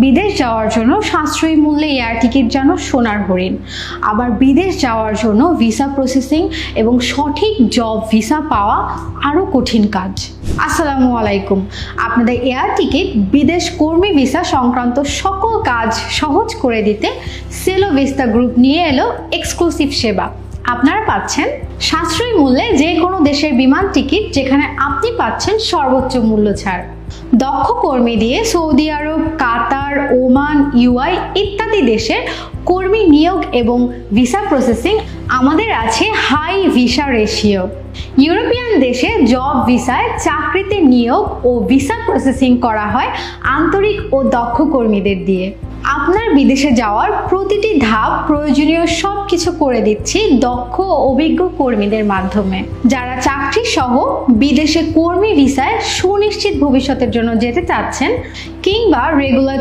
বিদেশ যাওয়ার জন্য সাশ্রয়ী মূল্যে এয়ার টিকিট যেন সোনার হরিণ, আবার বিদেশ যাওয়ার জন্য ভিসা প্রসেসিং এবং সঠিক জব ভিসা পাওয়া আরও কঠিন কাজ। আসসালামু আলাইকুম। আপনাদের এয়ার টিকিট, বিদেশ কর্মী ভিসা সংক্রান্ত সকল কাজ সহজ করে দিতে সেলো ভিস্তা গ্রুপ নিয়ে এলো এক্সক্লুসিভ সেবা। আপনারা পাচ্ছেন সাশ্রয়ী মূল্যে যে কোনো দেশের বিমান টিকিট, যেখানে আপনি পাচ্ছেন সর্বোচ্চ মূল্য ছাড়। দক্ষ কর্মী দিয়ে সৌদি আরব, কাতার, ওমান, ইউআই ইত্যাদি দেশের কর্মী নিয়োগ এবং ভিসা প্রসেসিং। আমাদের আছে হাই ভিসা রেশিও। ইউরোপিয়ান দেশে জব ভিসায় চাকরিতে নিয়োগ ও ভিসা প্রসেসিং করা হয় আন্তরিক ও দক্ষ কর্মীদের দিয়ে। আপনার বিদেশে যাওয়ার প্রতিটি ধাপ প্রয়োজনীয় সবকিছু করে দিচ্ছি দক্ষ ও অভিজ্ঞ কর্মীদের মাধ্যমে, যারা চাকরি সহ বিদেশে কর্মী ভিসায় সুনিশ্চিত ভবিষ্যতের জন্য যেতে চাচ্ছেন কিংবা রেগুলার